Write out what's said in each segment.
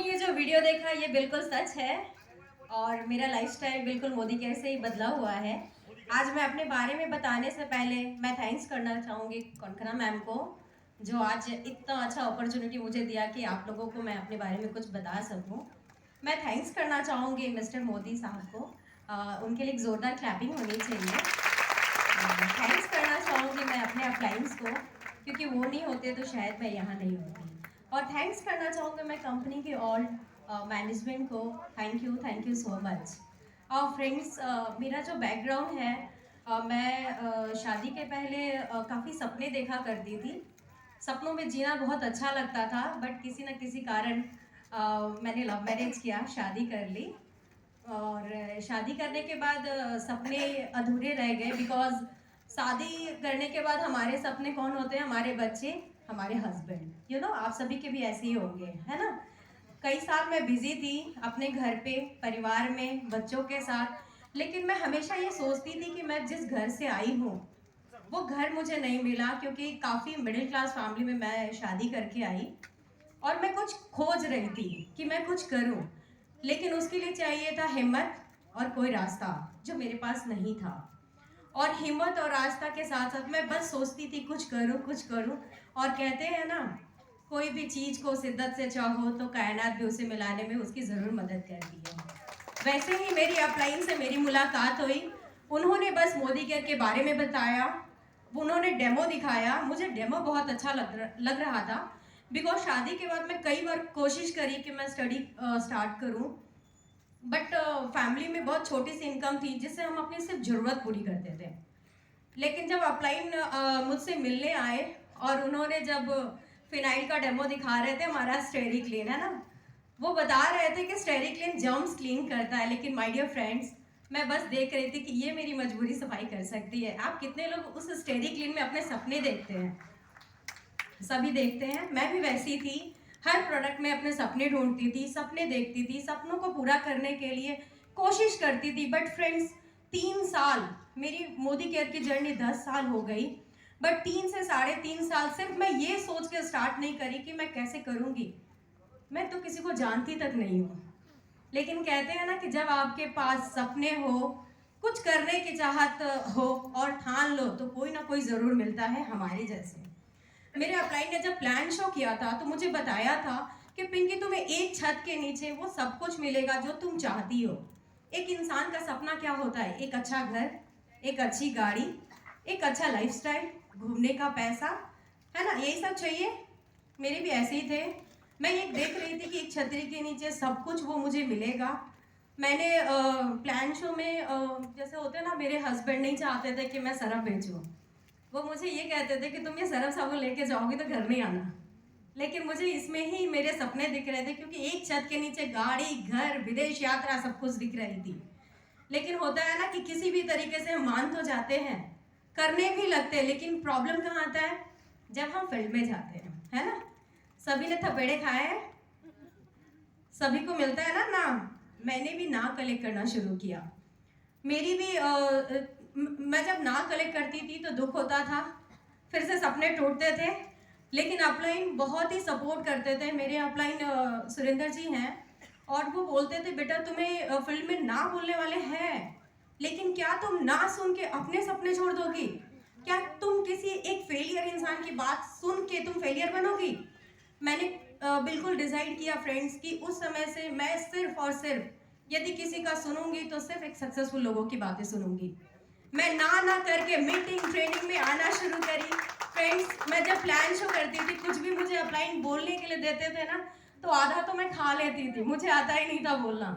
आपने ये जो वीडियो देखा ये बिल्कुल सच है और मेरा लाइफस्टाइल बिल्कुल मोदी केयर से ही बदला हुआ है। आज मैं अपने बारे में बताने से पहले मैं थैंक्स करना चाहूँगी कनकना मैम को, जो आज इतना अच्छा अपॉर्चुनिटी मुझे दिया कि आप लोगों को मैं अपने बारे में कुछ बता सकूँ। मैं थैंक्स करना चाहूँगी मिस्टर मोदी साहब को। उनके लिए एक ज़ोरदार क्लैपिंग होनी चाहिए। थैंक्स करना चाहूँगी मैं अपने अपलाइंस को, क्योंकि वो नहीं होते तो शायद मैं यहाँ नहीं होती। और थैंक्स करना चाहूँगी मैं कंपनी के ऑल मैनेजमेंट को। Thank you so much. और फ्रेंड्स, मेरा जो बैकग्राउंड है, मैं शादी के पहले काफ़ी सपने देखा करती थी। सपनों में जीना बहुत अच्छा लगता था, बट किसी न किसी कारण मैंने लव मैरिज किया, शादी कर ली। और शादी करने के बाद सपने अधूरे रह गए, बिकॉज शादी करने के बाद हमारे सपने कौन होते हैं? हमारे बच्चे, हमारे हस्बैंड। यू नो, आप सभी के भी ऐसे ही होंगे, है ना? कई साल मैं बिजी थी अपने घर पे, परिवार में, बच्चों के साथ, लेकिन मैं हमेशा ये सोचती थी कि मैं जिस घर से आई हूँ वो घर मुझे नहीं मिला, क्योंकि काफ़ी मिडिल क्लास फैमिली में मैं शादी करके आई और मैं कुछ खोज रही थी कि मैं कुछ करूं, लेकिन उसके लिए चाहिए था हिम्मत और कोई रास्ता, जो मेरे पास नहीं था। और हिम्मत और रास्ता के साथ साथ मैं बस सोचती थी कुछ करूं कुछ करूं। और कहते हैं ना, कोई भी चीज को शिद्दत से चाहो तो कायनात भी उसे मिलाने में उसकी जरूर मदद करती है। वैसे ही मेरी अपलाइन से मेरी मुलाकात हुई। उन्होंने बस मोदी केयर के बारे में बताया, उन्होंने डेमो दिखाया। मुझे डेमो बहुत अच्छा लग रहा था, बिकॉज शादी के बाद मैं कई बार कोशिश करी कि मैं स्टडी स्टार्ट करूं, बट फैमिली में बहुत छोटी सी इनकम थी जिससे हम अपनी सिर्फ ज़रूरत पूरी करते थे। लेकिन जब अपलाइन मुझसे मिलने आए और उन्होंने जब फिनाइल का डेमो दिखा रहे थे, हमारा स्टेरी क्लीन है ना, वो बता रहे थे कि स्टेरी क्लीन जर्म्स क्लीन करता है, लेकिन माय डियर फ्रेंड्स, मैं बस देख रही थी कि ये मेरी मजबूरी सफाई कर सकती है। आप कितने लोग उस स्टेरी क्लीन में अपने सपने देखते हैं? सभी देखते हैं। मैं भी वैसी थी, हर प्रोडक्ट में अपने सपने ढूंढती थी, सपने देखती थी, सपनों को पूरा करने के लिए कोशिश करती थी। बट फ्रेंड्स, 3 साल, मेरी मोदी केयर की जर्नी 10 साल हो गई, बट 3 से 3.5 साल सिर्फ मैं ये सोच के स्टार्ट नहीं करी कि मैं कैसे करूंगी। मैं तो किसी को जानती तक नहीं हूँ, लेकिन कहते हैं ना कि जब आपके पास सपने हो, कुछ करने की चाहत हो और ठान लो, तो कोई ना कोई जरूर मिलता है हमारे जैसे। मेरे अपलाइन ने जब प्लान शो किया था तो मुझे बताया था कि पिंकी, तुम्हें एक छत के नीचे वो सब कुछ मिलेगा जो तुम चाहती हो। एक इंसान का सपना क्या होता है? एक अच्छा घर, एक अच्छी गाड़ी, एक अच्छा लाइफस्टाइल, घूमने का पैसा, है ना? यही सब चाहिए। मेरे भी ऐसे ही थे। मैं ये देख रही थी कि एक छतरी के नीचे सब कुछ वो मुझे मिलेगा। मैंने प्लान शो में जैसे होते हैं ना, मेरे हस्बैंड नहीं चाहते थे कि मैं सरफ बेचूं। वो मुझे ये कहते थे कि तुम ये सरफ साबुन लेके जाओगी तो घर नहीं आना। लेकिन मुझे इसमें ही मेरे सपने दिख रहे थे, क्योंकि एक छत के नीचे गाड़ी, घर, विदेश यात्रा सब कुछ दिख रही थी। लेकिन होता है ना कि किसी भी तरीके से हम मान तो जाते हैं, करने भी लगते हैं, लेकिन प्रॉब्लम कहाँ आता है? जब हम फील्ड में जाते हैं, है ना? सभी ने थपेड़े खाए हैं, सभी को मिलता है ना नाम। मैंने भी नाम कलेक्ट करना शुरू किया। मेरी भी मैं जब ना कलेक्ट करती थी तो दुख होता था, फिर से सपने टूटते थे, लेकिन अपलाइन बहुत ही सपोर्ट करते थे। मेरे अपलाइन सुरेंद्र जी हैं, और वो बोलते थे, बेटा तुम्हें फील्ड में ना बोलने वाले हैं, लेकिन क्या तुम ना सुन के अपने सपने छोड़ दोगी? क्या तुम किसी एक फेलियर इंसान की बात सुन के तुम फेलियर बनोगी? मैंने बिल्कुल डिसाइड किया फ्रेंड्स कि उस समय से मैं सिर्फ और सिर्फ यदि किसी का सुनूंगी तो सिर्फ एक सक्सेसफुल लोगों की बातें सुनूंगी। मैं ना करके मीटिंग ट्रेनिंग में आना शुरू करी। फ्रेंड्स, मैं जब प्लान शो करती थी, कुछ भी मुझे अपलाइन बोलने के लिए देते थे ना, तो आधा तो मैं खा लेती थी, मुझे आता ही नहीं था बोलना।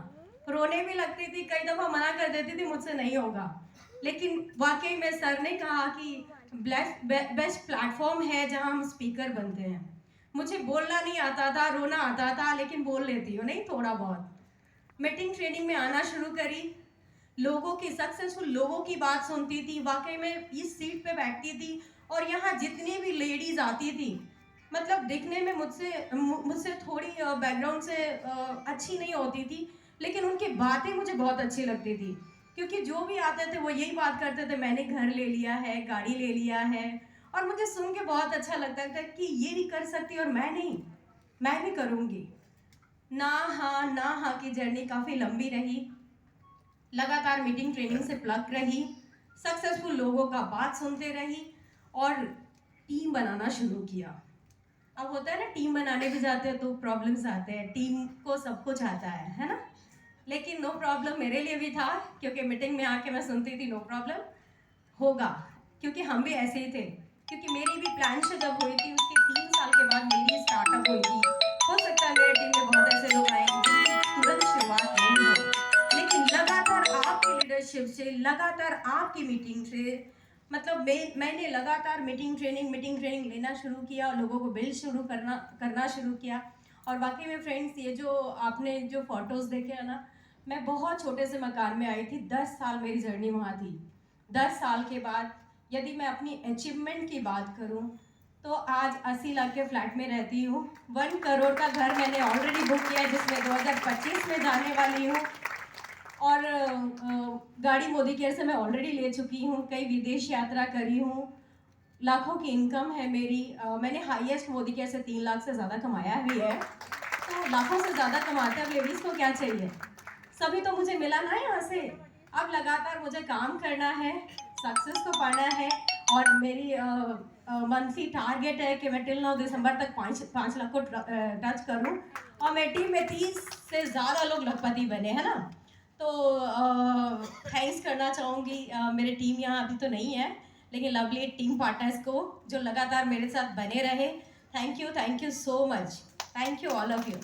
रोने भी लगती थी, कई दफा मना कर देती थी, मुझसे नहीं होगा। लेकिन वाकई में सर ने कहा कि बेस्ट प्लेटफॉर्म है जहां हम स्पीकर बनते हैं। मुझे बोलना नहीं आता था, रोना आता था, लेकिन बोल लेती हूँ नहीं, थोड़ा बहुत। मीटिंग ट्रेनिंग में आना शुरू करी, लोगों की, सक्सेसफुल लोगों की बात सुनती थी। वाकई में इस सीट पे बैठती थी और यहाँ जितनी भी लेडीज आती थी, मतलब दिखने में मुझसे थोड़ी बैकग्राउंड से अच्छी नहीं होती थी, लेकिन उनकी बातें मुझे बहुत अच्छी लगती थी, क्योंकि जो भी आते थे वो यही बात करते थे, मैंने घर ले लिया है, गाड़ी ले लिया है। और मुझे सुन के बहुत अच्छा लगता था कि ये नहीं कर सकती और मैं नहीं, मैं भी करूँगी। ना हाँ की जर्नी काफ़ी लंबी रही, लगातार मीटिंग ट्रेनिंग से प्लग रही, सक्सेसफुल लोगों का बात सुनते रही और टीम बनाना शुरू किया। अब होता है ना, टीम बनाने भी जाते हैं तो प्रॉब्लम्स आते हैं, टीम को सब कुछ आता है ना। लेकिन नो प्रॉब्लम मेरे लिए भी था, क्योंकि मीटिंग में आके मैं सुनती थी नो प्रॉब्लम होगा, क्योंकि हम भी ऐसे ही थे। क्योंकि मेरी भी प्लानशिप जब हुई थी उसके 3 साल के बाद मेरी स्टार्टअप हुई थी। हो सकता है मेरे टीम में बहुत ऐसे लोग आए जिनकी तुरंत शुरुआत नहीं हो, लेकिन लगातार आपकी लीडरशिप से, लगातार आपकी मीटिंग से, मतलब मैंने लगातार मीटिंग ट्रेनिंग लेना शुरू किया और लोगों को बिल्ड शुरू करना शुरू किया। और बाकी में फ्रेंड्स, ये जो आपने जो फोटोज़ देखे हैं ना, मैं बहुत छोटे से मकान में आई थी, 10 साल मेरी जर्नी वहाँ थी। 10 साल के बाद यदि मैं अपनी अचीवमेंट की बात करूँ तो आज 80 लाख के फ्लैट में रहती हूँ। 1 करोड़ का घर मैंने ऑलरेडी बुक किया है, जिसमें 2025 में जाने वाली हूँ। और गाड़ी मोदी केयर से मैं ऑलरेडी ले चुकी हूँ, कई विदेश यात्रा करी हूँ, लाखों की इनकम है मेरी। मैंने हाईएस्ट मोदी केयर से 3 लाख से ज़्यादा कमाया भी है। तो लाखों से ज़्यादा कमाते हैं, अब लेडीज़ को क्या चाहिए? सभी तो मुझे मिला ना यहाँ से। अब लगातार मुझे काम करना है, सक्सेस को पाना है। और मेरी मंथली टारगेट है कि मैं टिल 9 दिसंबर तक 5 लाख को टच करूँ। और मेरी टीम में 30 से ज़्यादा लोग लखपति बने, है ना। तो थैंक्स करना चाहूँगी मेरे टीम यहाँ अभी तो नहीं है, लेकिन लवली टीम पार्टनर्स को जो लगातार मेरे साथ बने रहे। Thank you so much. Thank you all of you.